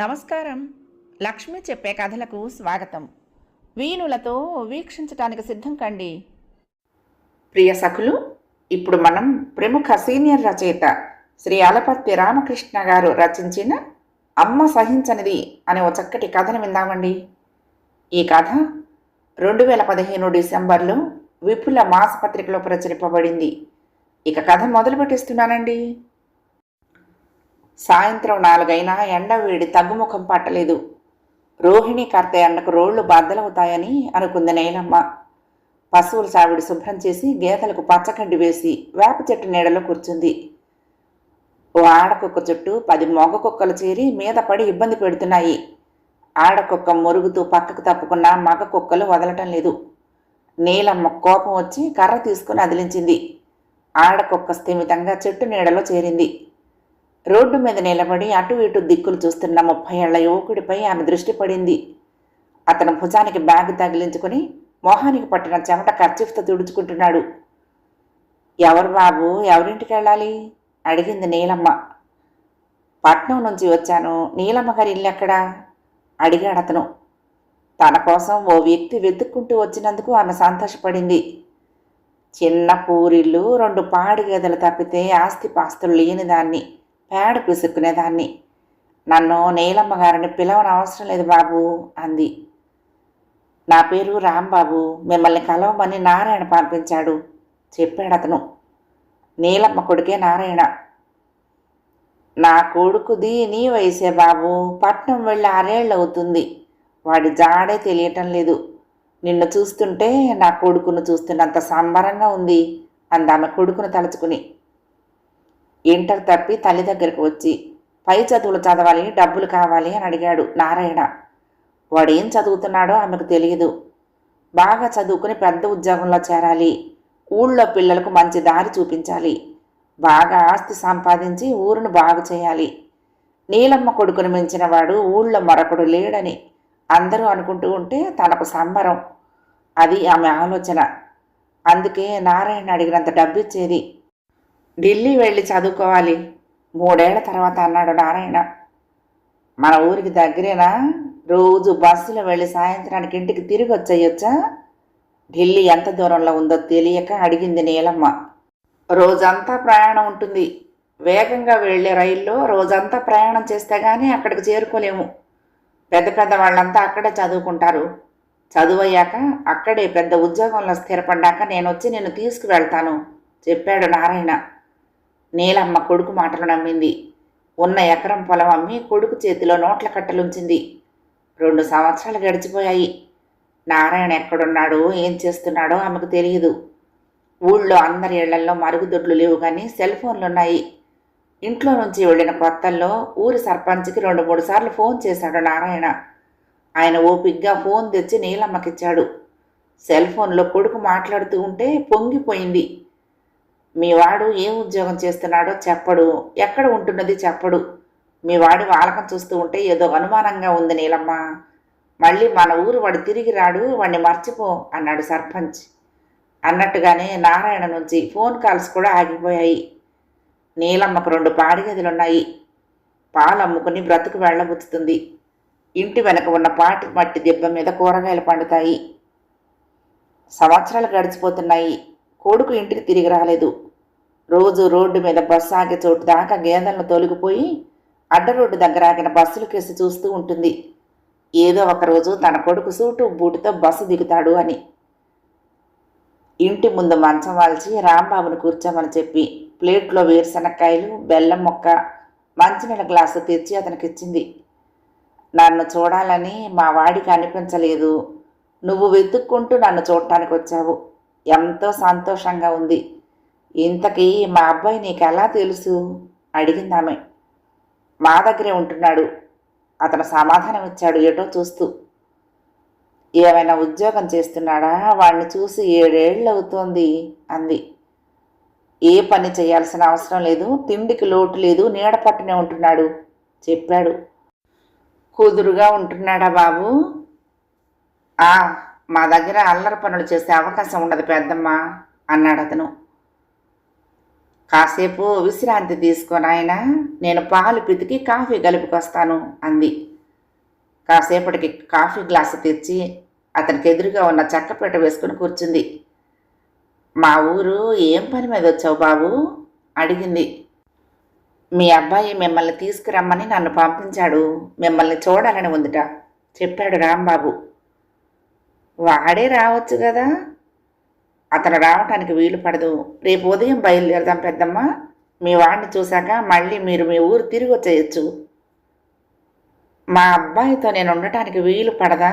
నమస్కారం. లక్ష్మి చెప్పే కథలకు స్వాగతం. వీణులతో వీక్షించటానికి సిద్ధం కండి. ప్రియ సఖులు, ఇప్పుడు మనం ప్రముఖ సీనియర్ రచయిత శ్రీ అలపర్తి రామకృష్ణ గారు రచించిన అమ్మ సహించనిది అనే ఓ చక్కటి కథను విందామండి. ఈ కథ 2015 డిసెంబర్లో విపుల మాసపత్రికలో ప్రచురింపబడింది. ఇక కథ మొదలు పెట్టిస్తున్నానండి. సాయంత్రం 4 అయినా ఎండ వేడి తగ్గుముఖం పట్టలేదు. రోహిణి కర్త ఎండకు రోళ్లు బద్దలవుతాయని అనుకుంది నేలమ్మ. పశువుల చావిడి శుభ్రం చేసి గేదెలకు పచ్చగడ్డి వేసి వేప చెట్టు నీడలో కూర్చుంది. ఓ ఆడకుక్క చుట్టూ 10 మగ కుక్కలు చేరి మీద పడి ఇబ్బంది పెడుతున్నాయి. ఆడకుక్క మురుగుతూ పక్కకు తప్పుకున్న మగ కుక్కలు వదలటం లేదు. నీలమ్మ కోపం వచ్చి కర్ర తీసుకుని అదిలించింది. ఆడకుక్క స్థిమితంగా చెట్టు నీడలో చేరింది. రోడ్డు మీద నిలబడి అటు ఇటు దిక్కులు చూస్తున్న 30 ఏళ్ల యువకుడిపై ఆమె దృష్టి పడింది. అతను భుజానికి బ్యాగ్ తగిలించుకుని మొహానికి పట్టిన చెమట కర్చీఫ్తో తుడుచుకుంటున్నాడు. ఎవరు బాబు, ఎవరింటికి వెళ్ళాలి అడిగింది నీలమ్మ. పట్నం నుంచి వచ్చాను. నీలమ్మ గారి ఇల్లు ఎక్కడా అడిగాడు అతను. తన కోసం ఓ వ్యక్తి వెతుక్కుంటూ వచ్చినందుకు ఆమె సంతోషపడింది. చిన్న పూరిల్లు, 2 పాడి గేదెలు తప్పితే ఆస్తిపాస్తులు లేని దాన్ని, పేడ పిసుక్కునేదాన్ని. నన్ను నీలమ్మ గారిని పిలవని అవసరం లేదు బాబు అంది. నా పేరు రాంబాబు, మిమ్మల్ని కలవమని నారాయణ పంపించాడు చెప్పాడు అతను. నీలమ్మ కొడుకే నారాయణ. నా కొడుకుది నీ వయసే బాబు, పట్నం వెళ్ళి 6 ఏళ్ళు అవుతుంది. వాడి జాడే తెలియటం లేదు. నిన్ను చూస్తుంటే నా కొడుకును చూస్తున్నంత సంబరంగా ఉంది అందామె కొడుకును తలుచుకుని. ఇంటర్ తప్పి తల్లి దగ్గరకు వచ్చి పై చదువులు చదవాలి, డబ్బులు కావాలి అని అడిగాడు నారాయణ. వాడేం చదువుతున్నాడో ఆమెకు తెలియదు. బాగా చదువుకుని పెద్ద ఉద్యోగంలో చేరాలి, ఊళ్ళో పిల్లలకు మంచి దారి చూపించాలి, బాగా ఆస్తి సంపాదించి ఊరును బాగు చేయాలి. నీలమ్మ కొడుకును మించిన వాడు ఊళ్ళో మరొకడు లేడని అందరూ అనుకుంటూ ఉంటే తనకు సంబరం. అది ఆమె ఆలోచన. అందుకే నారాయణ అడిగినంత డబ్బిచ్చేది. ఢిల్లీ వెళ్ళి చదువుకోవాలి 3 ఏళ్ల తర్వాత అన్నాడు నారాయణ. మన ఊరికి దగ్గరేనా? రోజు బస్సులో వెళ్ళి సాయంత్రానికి ఇంటికి తిరిగి వచ్చేయొచ్చా? ఢిల్లీ ఎంత దూరంలో ఉందో తెలియక అడిగింది నీలమ్మ. రోజంతా ప్రయాణం ఉంటుంది. వేగంగా వెళ్ళే రైల్లో రోజంతా ప్రయాణం చేస్తే కానీ అక్కడికి చేరుకోలేము. పెద్ద పెద్ద వాళ్ళంతా అక్కడే చదువుకుంటారు. చదువయ్యాక అక్కడే పెద్ద ఉద్యోగంలో స్థిరపడ్డాక నేను వచ్చి నిన్ను తీసుకువెళ్తాను చెప్పాడు నారాయణ. నీలమ్మ కొడుకు మాటలు నమ్మింది. ఉన్న ఎకరం పొలం అమ్మి కొడుకు చేతిలో నోట్ల కట్టలుంచింది. 2 సంవత్సరాలు గడిచిపోయాయి. నారాయణ ఎక్కడున్నాడో ఏం చేస్తున్నాడో ఆమెకు తెలియదు. ఊళ్ళో అందరి ఇళ్లల్లో మరుగుదొడ్లు లేవు కానీ సెల్ ఫోన్లున్నాయి. ఇంట్లో నుంచి వెళ్ళిన కొత్తల్లో ఊరి సర్పంచ్కి 2-3 సార్లు ఫోన్ చేశాడు నారాయణ. ఆయన ఓపిగ్గా ఫోన్ తెచ్చి నీలమ్మకిచ్చాడు. సెల్ ఫోన్లో కొడుకు మాట్లాడుతూ ఉంటే పొంగిపోయింది. మీ వాడు ఏం ఉద్యోగం చేస్తున్నాడో చెప్పడు, ఎక్కడ ఉంటున్నది చెప్పడు. మీ వాడి వాలకం చూస్తూ ఉంటే ఏదో అనుమానంగా ఉంది నీలమ్మ. మళ్ళీ మన ఊరు వాడు తిరిగి రాడు, వాడిని మర్చిపో అన్నాడు సర్పంచ్. అన్నట్టుగానే నారాయణ నుంచి ఫోన్ కాల్స్ కూడా ఆగిపోయాయి. నీలమ్మకు 2 పాడి గదులున్నాయి. పాలు అమ్ముకుని బ్రతుకు వెళ్ళబుచ్చుతుంది. ఇంటి వెనక ఉన్న పాటి మట్టి దెబ్బ మీద కూరగాయలు పండుతాయి. సంవత్సరాలు గడిచిపోతున్నాయి. కొడుకు ఇంటికి తిరిగి రాలేదు. రోజు రోడ్డు మీద బస్సు ఆగే చోటు దాకా గేదెలను తొలగిపోయి అడ్డ రోడ్డు దగ్గర ఆగిన బస్సులు కేసి చూస్తూ ఉంటుంది. ఏదో ఒకరోజు తన కొడుకు సూటు బూటుతో బస్సు దిగుతాడు అని. ఇంటి ముందు మంచం వాల్చి రాంబాబును కూర్చోమని చెప్పి ప్లేట్లో వేరుశనక్కాయలు, బెల్లం మొక్క, మంచినీళ్ళ గ్లాసు తెచ్చి అతనికిచ్చింది. నన్ను చూడాలని మా వాడికి అనిపించలేదు. నువ్వు వెతుక్కుంటూ నన్ను చూడటానికి వచ్చావు. ఎంతో సంతోషంగా ఉంది. ఇంతకీ మా అబ్బాయి నీకు ఎలా తెలుసు అడిగిందామె. మా దగ్గరే ఉంటున్నాడు అతను సమాధానం ఇచ్చాడు ఏటో చూస్తూ. ఏమైనా ఉద్యోగం చేస్తున్నాడా? వాడిని చూసి 7 ఏళ్ళు అవుతోంది అంది. ఏ పని చేయాల్సిన అవసరం లేదు, తిండికి లోటు లేదు, నీడ పట్టునే ఉంటున్నాడు చెప్పాడు. కుదురుగా ఉంటున్నాడా బాబు? మా దగ్గర అల్లరి పనులు చేసే అవకాశం ఉండదు పెద్దమ్మ అన్నాడు అతను. కాసేపు విశ్రాంతి తీసుకొని ఆయన, నేను పాలు పితికి కాఫీ కలుపుకొస్తాను అంది. కాసేపటికి కాఫీ గ్లాసు తెచ్చి అతనికి ఎదురుగా ఉన్న చెక్కపీట వేసుకుని కూర్చుంది. మా ఊరు ఏం పని మీద వచ్చావు బాబు అడిగింది. మీ అబ్బాయి మిమ్మల్ని తీసుకురమ్మని నన్ను పంపించాడు, మిమ్మల్ని చూడాలని ఉందిట చెప్పాడు రాంబాబు. వాడే రావచ్చు కదా. అతను రావటానికి వీలు పడదు, రేపు ఉదయం బయలుదేరదాం పెద్దమ్మ. మీ వాడిని చూశాక మళ్ళీ మీరు మీ ఊరు తిరిగి వచ్చేయచ్చు. మా అబ్బాయితో నేను ఉండటానికి వీలు పడదా?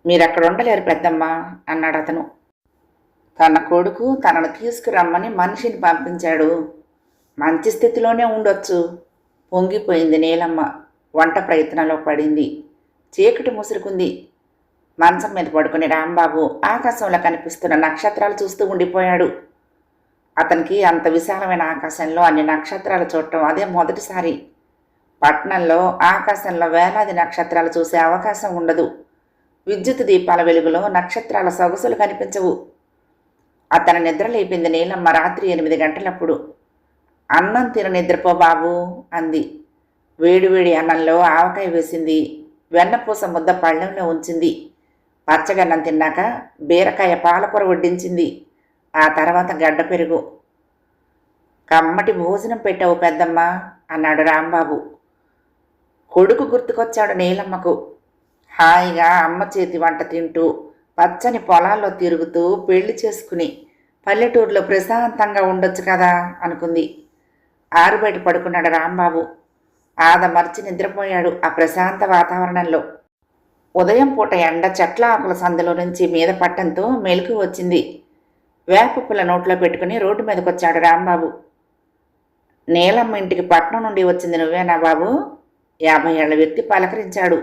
మీరు అక్కడ ఉండలేరు పెద్దమ్మ అన్నాడు అతను. తన కొడుకు తనను తీసుకురమ్మని మనిషిని పంపించాడు, మంచి స్థితిలోనే ఉండొచ్చు. పొంగిపోయింది నీలమ్మ. వంట ప్రయత్నంలో పడింది. చీకటి ముసురుకుంది. మంచం మీద పడుకుని రాంబాబు ఆకాశంలో కనిపిస్తున్న నక్షత్రాలు చూస్తూ ఉండిపోయాడు. అతనికి అంత విశాలమైన ఆకాశంలో అన్ని నక్షత్రాలు చూడటం అదే మొదటిసారి. పట్నంలో ఆకాశంలో వేలాది నక్షత్రాలు చూసే అవకాశం ఉండదు. విద్యుత్ దీపాల వెలుగులో నక్షత్రాల సొగసులు కనిపించవు. అతను నిద్ర లేపింది నీలమ్మ రాత్రి 8 గంటలప్పుడు. అన్నం తిన నిద్రపో బాబు అంది. వేడివేడి అన్నంలో ఆవకాయ వేసింది. వెన్నపూస ముద్ద పళ్ళెంలో ఉంచింది. పచ్చగన్నం తిన్నాక బీరకాయ పాలకూర వడ్డించింది. ఆ తర్వాత గడ్డ పెరుగు. కమ్మటి భోజనం పెట్టావు పెద్దమ్మ అన్నాడు రాంబాబు. కొడుకు గుర్తుకొచ్చాడు నీలమ్మకు. హాయిగా అమ్మ చేతి వంట తింటూ పచ్చని పొలాల్లో తిరుగుతూ పెళ్లి చేసుకుని పల్లెటూరులో ప్రశాంతంగా ఉండొచ్చు కదా అనుకుంది. ఆరుబయట పడుకున్నాడు రాంబాబు. ఆదమర్చి నిద్రపోయాడు ఆ ప్రశాంత వాతావరణంలో. ఉదయం పూట ఎండ చెట్ల ఆకుల సందులో నుంచి మీద పట్టంతో మెలకు వచ్చింది. వేప పుల్ల నోట్లో పెట్టుకుని రోడ్డు మీదకొచ్చాడు రాంబాబు. నీలమ్మ ఇంటికి పట్నం నుండి వచ్చింది నువ్వేనా బాబు? 50 ఏళ్ల వ్యక్తి పలకరించాడు.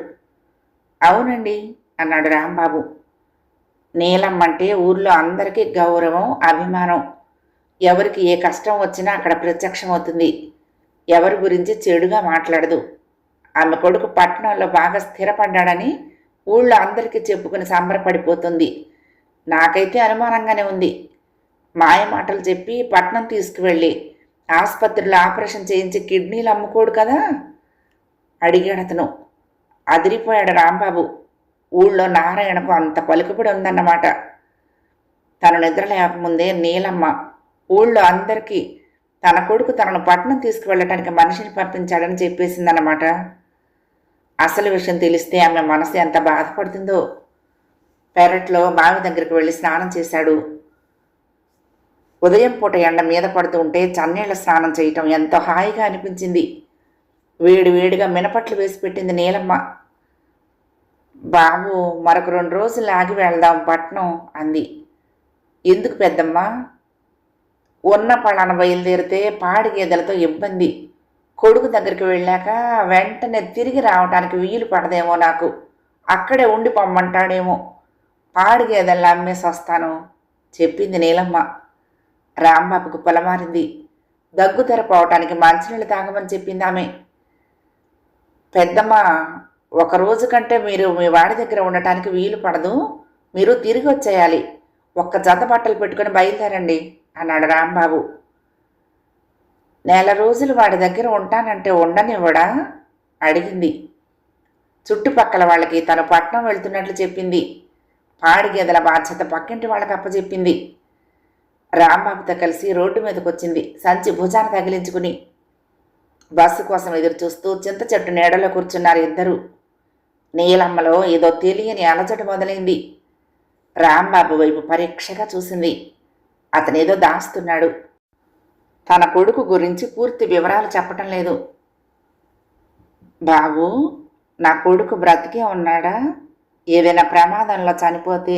అవునండి అన్నాడు రాంబాబు. నీలమ్మంటే ఊర్లో అందరికీ గౌరవం, అభిమానం. ఎవరికి ఏ కష్టం వచ్చినా అక్కడ ప్రత్యక్షమవుతుంది. ఎవరి గురించి చెడుగా మాట్లాడదు. ఆమె కొడుకు పట్టణంలో బాగా స్థిరపడ్డాడని ఊళ్ళో అందరికీ చెప్పుకుని సంబరపడిపోతుంది. నాకైతే అనుమానంగానే ఉంది. మాయ మాటలు చెప్పి పట్నం తీసుకువెళ్ళి ఆసుపత్రిలో ఆపరేషన్ చేయించి కిడ్నీలు అమ్ముకోడు కదా అడిగాడు అతను. అదిరిపోయాడు రాంబాబు. ఊళ్ళో నారాయణకు అంత పలుకుబడి ఉందన్నమాట. తను నిద్ర లేకముందే నీలమ్మ ఊళ్ళో అందరికీ తన కొడుకు తనను పట్నం తీసుకువెళ్ళటానికి మనిషిని పంపించాడని చెప్పేసిందన్నమాట. అసలు విషయం తెలిస్తే ఆమె మనసు ఎంత బాధపడుతుందో. పెరట్లో బావి దగ్గరికి వెళ్ళి స్నానం చేశాడు. ఉదయం పూట ఎండ మీద పడుతూ ఉంటే చన్నీళ్ల స్నానం చేయటం ఎంతో హాయిగా అనిపించింది. వేడివేడిగా మినపట్లు వేసి పెట్టింది నీలమ్మ. బాబు మరొక 2 రోజులు ఆగి వెళ్దాం పట్నం అంది. ఎందుకు పెద్దమ్మా? ఉన్న పళ్ళాన బయలుదేరితే పాడి గేదెలతో ఇబ్బంది. కొడుకు దగ్గరికి వెళ్ళాక వెంటనే తిరిగి రావటానికి వీలు పడదేమో నాకు. అక్కడే ఉండి పొమ్మంటాడేమో. పాడి గేదెల్ని అమ్మేసి వస్తాను చెప్పింది నీలమ్మ. రాంబాబుకు పొలమారింది. దగ్గు తెరపోవటానికి మంచినీళ్ళు తాగమని చెప్పింది ఆమె. పెద్దమ్మ, 1 రోజు కంటే మీరు మీ వాడి దగ్గర ఉండటానికి వీలు పడదు. మీరు తిరిగి వచ్చేయాలి. 1 జత బట్టలు పెట్టుకుని బయలుదేరండి అన్నాడు రాంబాబు. 1 రోజులు వాడి దగ్గర ఉంటానంటే ఉండనివ్వడా అడిగింది. చుట్టుపక్కల వాళ్ళకి తను పట్నం వెళ్తున్నట్లు చెప్పింది. పాడి గేదెల బాధ్యత పక్కింటి వాళ్ళకి అప్పచెప్పింది. రాంబాబుతో కలిసి రోడ్డు మీదకి వచ్చింది, సంచి భుజాన తగిలించుకుని. బస్సు కోసం ఎదురు చూస్తూ చింత చెట్టు నీడలో కూర్చున్నారు ఇద్దరు. నీలమ్మలో ఏదో తెలియని అలజడి మొదలైంది. రాంబాబు వైపు పరీక్షగా చూసింది. అతనేదో దాస్తున్నాడు. తన కొడుకు గురించి పూర్తి వివరాలు చెప్పటం లేదు. బాబు, నా కొడుకు బ్రతికే ఉన్నాడా? ఏదైనా ప్రమాదంలో చనిపోతే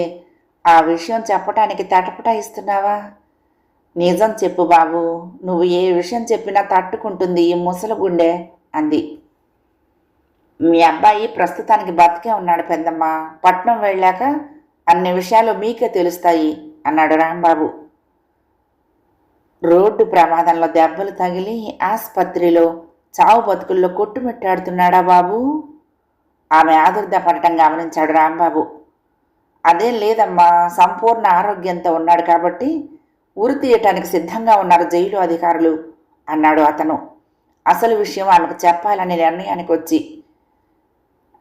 ఆ విషయం చెప్పటానికి తటపటాయిస్తున్నావా? నిజం చెప్పు బాబు, నువ్వు ఏ విషయం చెప్పినా తట్టుకుంటుంది ఈ ముసలి గుండె అంది. మీ అబ్బాయి ప్రస్తుతానికి బతికే ఉన్నాడు పెద్దమ్మ. పట్నం వెళ్ళాక అన్ని విషయాలు మీకే తెలుస్తాయి అన్నాడు రాంబాబు. రోడ్డు ప్రమాదంలో దెబ్బలు తగిలి ఆసుపత్రిలో చావు బతుకుల్లో కొట్టుమిట్టాడుతున్నాడా బాబు? ఆమె ఆదుర్ద పడటం గమనించాడు రాంబాబు. అదేం లేదమ్మా, సంపూర్ణ ఆరోగ్యంతో ఉన్నాడు కాబట్టి ఉరి తీయటానికి సిద్ధంగా ఉన్నారు జైలు అధికారులు అన్నాడు అతను. అసలు విషయం ఆమెకు చెప్పాలనే నిర్ణయానికి వచ్చి.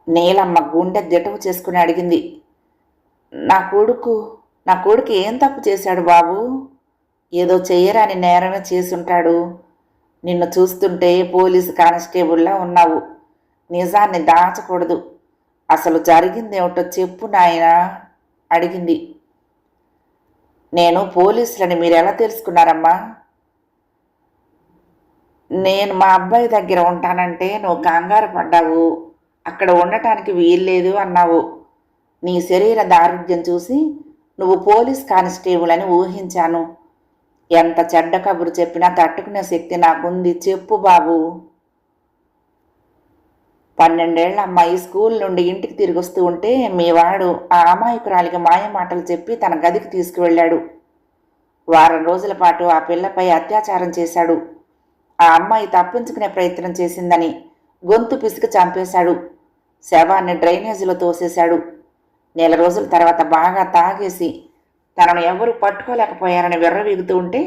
నీలమ్మ గుండె దిటవు చేసుకుని అడిగింది. నా కొడుకు ఏం తప్పు చేశాడు బాబు? ఏదో చెయ్యరాని నేరమే చేసుంటాడు. నిన్ను చూస్తుంటే పోలీసు కానిస్టేబుల్లా ఉన్నావు. నిజాన్ని దాచకూడదు. అసలు జరిగిందేమిటో చెప్పు నాయనా అడిగింది. నేను పోలీసులని మీరెలా తెలుసుకున్నారమ్మా? నేను మా అబ్బాయి దగ్గర ఉంటానంటే నువ్వు కంగారు పడ్డావు. అక్కడ ఉండటానికి వీల్లేదు అన్నావు. నీ శరీర దారుఢ్యం చూసి నువ్వు పోలీస్ కానిస్టేబుల్ అని ఊహించాను. ఎంత చెడ్డ కబురు చెప్పినా తట్టుకునే శక్తి నాకుంది. చెప్పు బాబు. 12 ఏళ్ల అమ్మాయి స్కూల్ నుండి ఇంటికి తిరిగి వస్తూ ఉంటే మీ వాడు ఆ అమాయకురాలికి మాయ మాటలు చెప్పి తన గదికి తీసుకువెళ్ళాడు. వారం రోజుల పాటు ఆ పిల్లపై అత్యాచారం చేశాడు. ఆ అమ్మాయి తప్పించుకునే ప్రయత్నం చేసిందని గొంతు పిసికి చంపేశాడు. శవాన్ని డ్రైనేజీలో తోసేశాడు. నెల రోజుల తర్వాత బాగా తాగేసి తనను ఎవరూ పట్టుకోలేకపోయారని విర్రవీగుతూ ఉంటే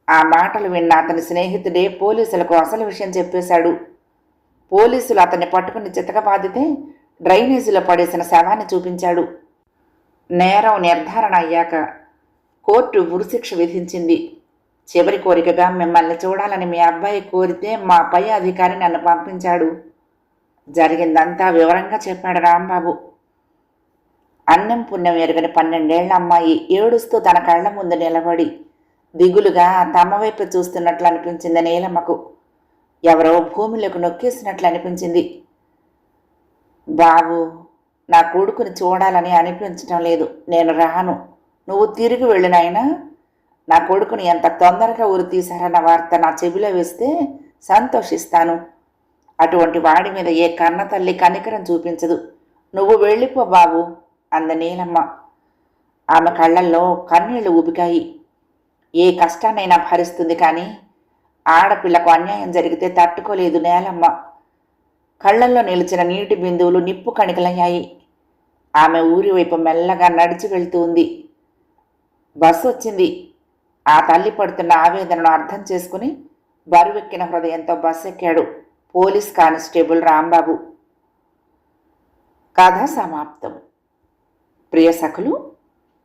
ఆ మాటలు విన్న అతని స్నేహితుడే పోలీసులకు అసలు విషయం చెప్పేశాడు. పోలీసులు అతన్ని పట్టుకుని చితకబాదితే డ్రైనేజీలో పడేసిన శవాన్ని చూపించాడు. నేరం నిర్ధారణ అయ్యాక కోర్టు ఉరిశిక్ష విధించింది. చివరి కోరికగా మిమ్మల్ని చూడాలని మీ అబ్బాయి కోరితే మా పై అధికారి నన్ను పంపించాడు. జరిగిందంతా వివరంగా చెప్పాడు రాంబాబు. అన్నం పుణ్యం ఎరుగని 12 ఏళ్ల అమ్మాయి ఏడుస్తూ తన కళ్ల ముందు నిలబడి దిగులుగా తమ వైపు చూస్తున్నట్లు అనిపించింది నీలమ్మకు. ఎవరో భూమిలోకి నొక్కేసినట్లు అనిపించింది. బాబు, నా కొడుకుని చూడాలని అనిపించటం లేదు. నేను రాను. నువ్వు తిరిగి వెళ్ళినాయినా నా కొడుకుని ఎంత తొందరగా ఉరి తీశారన్న వార్త నా చెవిలో వేస్తే సంతోషిస్తాను. అటువంటి వాడి మీద ఏ కన్న తల్లి కనికరం చూపించదు. నువ్వు వెళ్ళిపో బాబు అంద నీలమ్మ. ఆమె కళ్ళల్లో కన్నీళ్లు ఉబికాయి. ఏ కష్టాన్నైనా భరిస్తుంది కానీ ఆడపిల్లకు అన్యాయం జరిగితే తట్టుకోలేదు నేలమ్మ. కళ్ళల్లో నిలిచిన నీటి బిందువులు నిప్పు కణికలయ్యాయి. ఆమె ఊరి వైపు మెల్లగా నడిచి వెళ్తూ ఉంది. బస్సు వచ్చింది. ఆ తల్లి పడుతున్న ఆవేదనను అర్థం చేసుకుని బరువెక్కిన హృదయంతో బస్సు ఎక్కాడు పోలీస్ కానిస్టేబుల్ రాంబాబు. కథ సమాప్తం. ప్రియ సఖులు,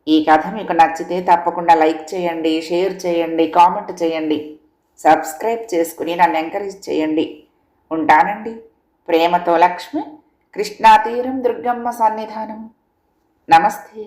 ఈ కథ మీకు నచ్చితే తప్పకుండా లైక్ చేయండి, షేర్ చేయండి, కామెంట్ చేయండి, సబ్స్క్రైబ్ చేసుకుని నన్ను ఎంకరేజ్ చేయండి. ఉంటానండి. ప్రేమతో లక్ష్మి, కృష్ణా తీరం దుర్గమ్మ సన్నిధానం. నమస్తే.